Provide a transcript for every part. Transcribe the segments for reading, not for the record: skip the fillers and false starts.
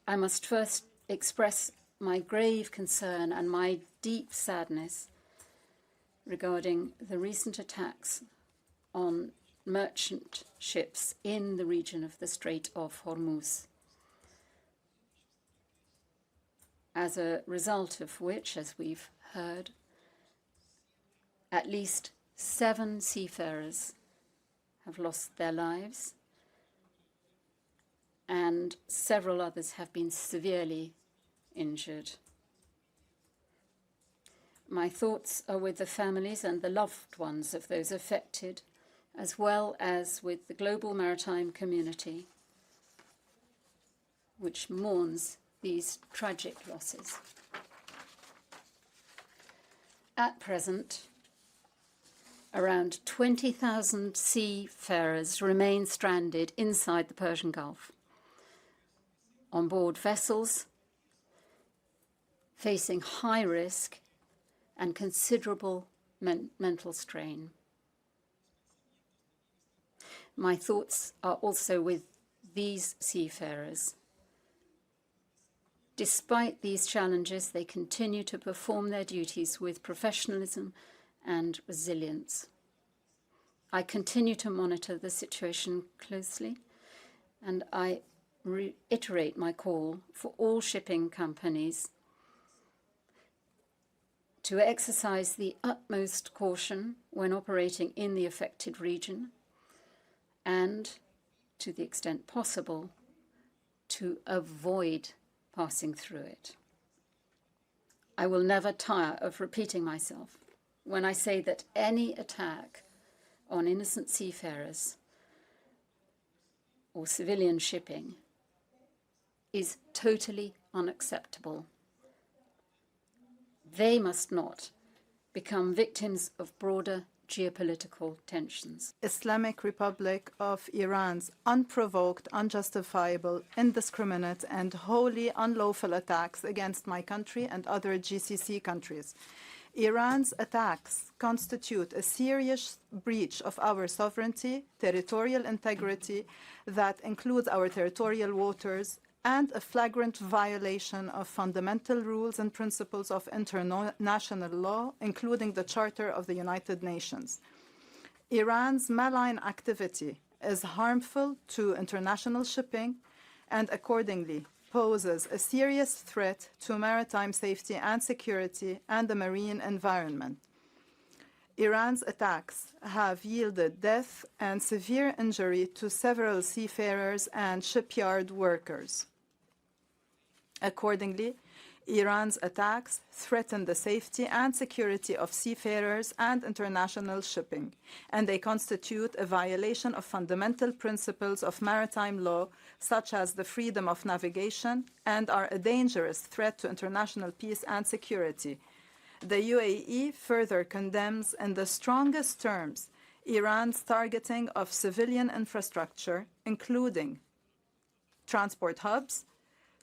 I must first express my grave concern and my deep sadness regarding the recent attacks on merchant ships in the region of the Strait of Hormuz, as a result of which, as we've heard, at least 7 seafarers have lost their lives and several others have been severely injured. My thoughts are with the families and the loved ones of those affected, as well as with the global maritime community, which mourns these tragic losses. At present, around 20,000 seafarers remain stranded inside the Persian Gulf, on board vessels facing high risk and considerable mental strain. My thoughts are also with these seafarers. Despite these challenges, they continue to perform their duties with professionalism and resilience. I continue to monitor the situation closely, and I reiterate my call for all shipping companies to exercise the utmost caution when operating in the affected region and, to the extent possible, to avoid passing through it. I will never tire of repeating myself when I say that any attack on innocent seafarers or civilian shipping is totally unacceptable. They must not become victims of broader geopolitical tensions. Islamic Republic of Iran's unprovoked, unjustifiable, indiscriminate, and wholly unlawful attacks against my country and other GCC countries. Iran's attacks constitute a serious breach of our sovereignty, territorial integrity that includes our territorial waters, and a flagrant violation of fundamental rules and principles of international law, including the Charter of the United Nations. Iran's malign activity is harmful to international shipping and accordingly poses a serious threat to maritime safety and security and the marine environment. Iran's attacks have yielded death and severe injury to several seafarers and shipyard workers. Accordingly, Iran's attacks threaten the safety and security of seafarers and international shipping, and they constitute a violation of fundamental principles of maritime law, such as the freedom of navigation, and are a dangerous threat to international peace and security. The UAE further condemns in the strongest terms Iran's targeting of civilian infrastructure, including transport hubs,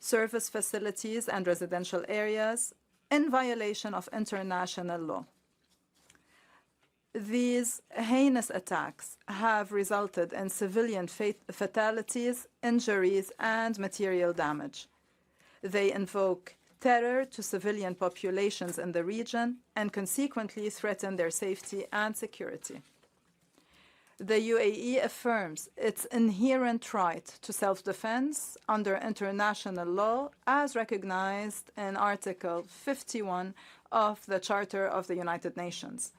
service facilities, and residential areas, in violation of international law. These heinous attacks have resulted in civilian fatalities, injuries, and material damage. They invoke terror to civilian populations in the region and consequently threaten their safety and security. The UAE affirms its inherent right to self-defense under international law as recognized in Article 51 of the Charter of the United Nations,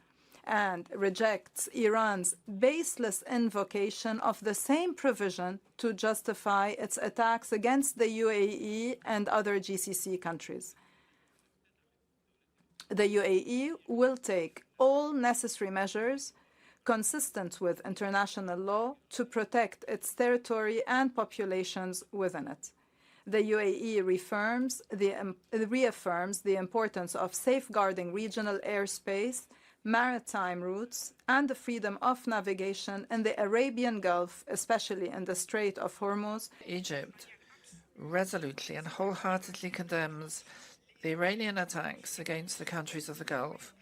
and rejects Iran's baseless invocation of the same provision to justify its attacks against the UAE and other GCC countries. The UAE will take all necessary measures consistent with international law to protect its territory and populations within it. The UAE reaffirms the importance of safeguarding regional airspace, maritime routes, and the freedom of navigation in the Arabian Gulf, especially in the Strait of Hormuz. Egypt resolutely and wholeheartedly condemns the Iranian attacks against the countries of the Gulf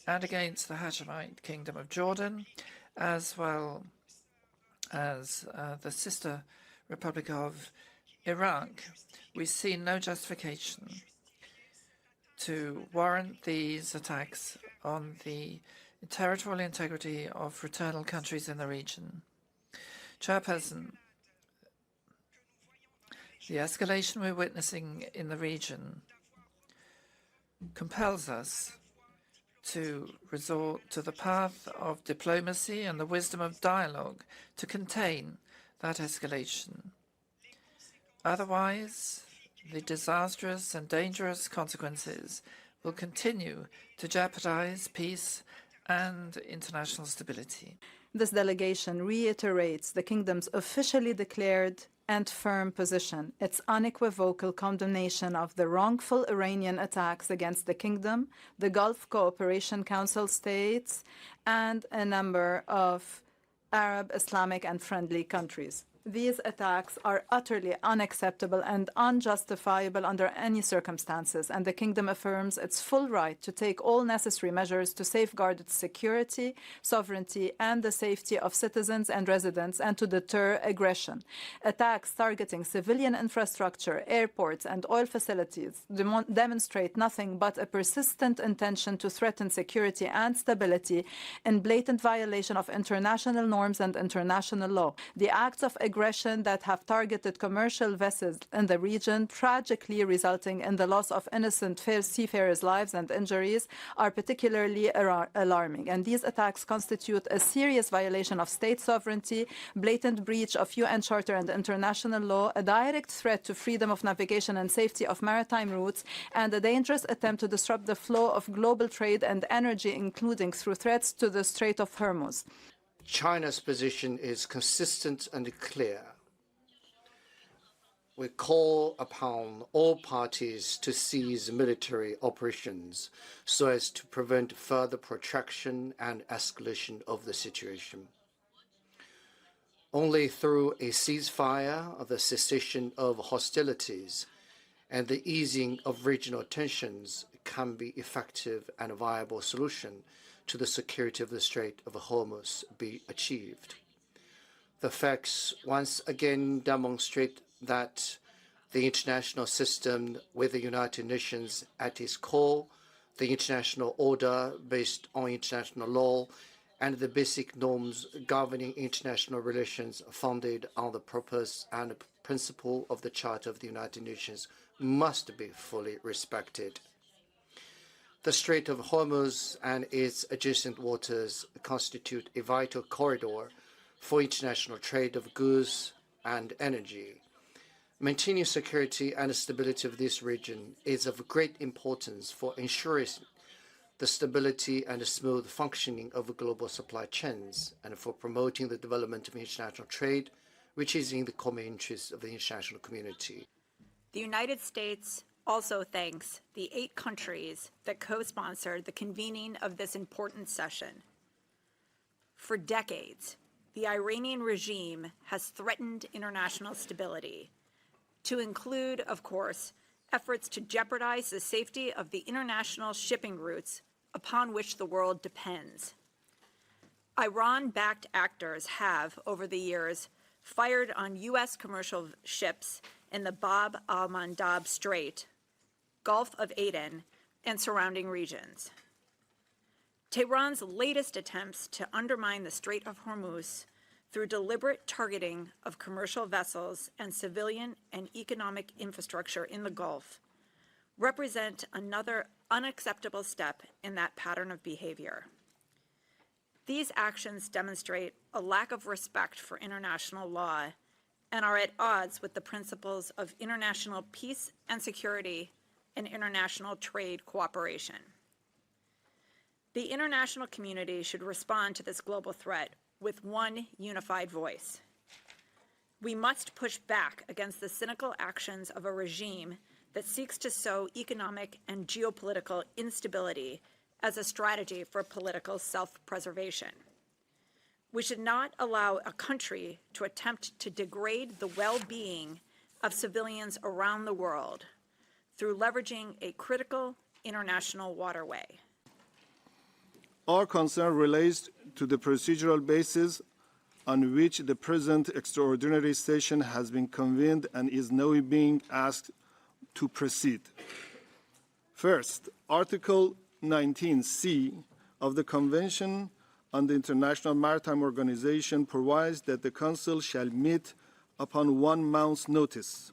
and against the Hashemite Kingdom of Jordan, as well as the sister Republic of Iraq, we see no justification to warrant these attacks on the territorial integrity of fraternal countries in the region. Chairperson, the escalation we're witnessing in the region compels us to resort to the path of diplomacy and the wisdom of dialogue to contain that escalation. Otherwise, the disastrous and dangerous consequences will continue to jeopardize peace and international stability. This delegation reiterates the Kingdom's officially declared and firm position, its unequivocal condemnation of the wrongful Iranian attacks against the Kingdom, the Gulf Cooperation Council states, and a number of Arab, Islamic, and friendly countries. These attacks are utterly unacceptable and unjustifiable under any circumstances, and the Kingdom affirms its full right to take all necessary measures to safeguard its security, sovereignty, and the safety of citizens and residents, and to deter aggression. Attacks targeting civilian infrastructure, airports, and oil facilities demonstrate nothing but a persistent intention to threaten security and stability in blatant violation of international norms and international law. The acts of aggression that have targeted commercial vessels in the region, tragically resulting in the loss of innocent seafarers' lives and injuries, are particularly alarming. And these attacks constitute a serious violation of state sovereignty, blatant breach of UN Charter and international law, a direct threat to freedom of navigation and safety of maritime routes, and a dangerous attempt to disrupt the flow of global trade and energy, including through threats to the Strait of Hormuz. China's position is consistent and clear. We call upon all parties to cease military operations so as to prevent further protraction and escalation of the situation. Only through a ceasefire, the cessation of hostilities, and the easing of regional tensions can be effective and viable solution to the security of the Strait of Hormuz be achieved. The facts once again demonstrate that the international system with the United Nations at its core, the international order based on international law, and the basic norms governing international relations founded on the purpose and principle of the Charter of the United Nations must be fully respected. The Strait of Hormuz and its adjacent waters constitute a vital corridor for international trade of goods and energy. Maintaining security and stability of this region is of great importance for ensuring the stability and smooth functioning of global supply chains and for promoting the development of international trade, which is in the common interest of the international community. The United States also thanks the 8 countries that co-sponsored the convening of this important session. For decades, the Iranian regime has threatened international stability, to include, of course, efforts to jeopardize the safety of the international shipping routes upon which the world depends. Iran-backed actors have, over the years, fired on U.S. commercial ships in the Bab al-Mandab Strait, Gulf of Aden, and surrounding regions. Tehran's latest attempts to undermine the Strait of Hormuz through deliberate targeting of commercial vessels and civilian and economic infrastructure in the Gulf represent another unacceptable step in that pattern of behavior. These actions demonstrate a lack of respect for international law and are at odds with the principles of international peace and security and international trade cooperation. The international community should respond to this global threat with one unified voice. We must push back against the cynical actions of a regime that seeks to sow economic and geopolitical instability as a strategy for political self-preservation. We should not allow a country to attempt to degrade the well-being of civilians around the world through leveraging a critical international waterway. Our concern relates to the procedural basis on which the present extraordinary session has been convened and is now being asked to proceed. First, Article 19C of the Convention on the International Maritime Organization provides that the Council shall meet upon 1 month's notice.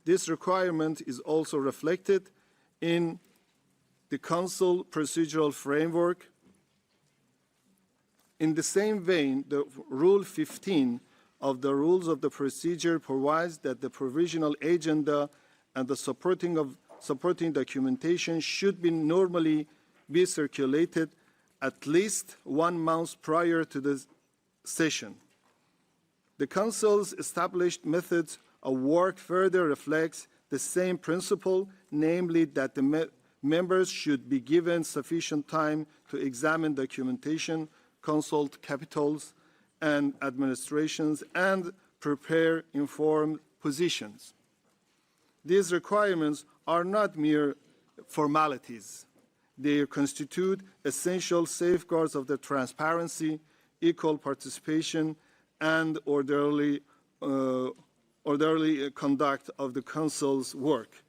This requirement is also reflected in the Council procedural framework. In the same vein, the Rule 15 of the Rules of the Procedure provides that the provisional agenda and the supporting documentation should be normally be circulated at least 1 month prior to the session. The Council's established methods of work further reflects the same principle, namely that the members should be given sufficient time to examine documentation, consult capitals and administrations, and prepare informed positions. These requirements are not mere formalities. They constitute essential safeguards of the transparency, equal participation, and orderly conduct of the Council's work.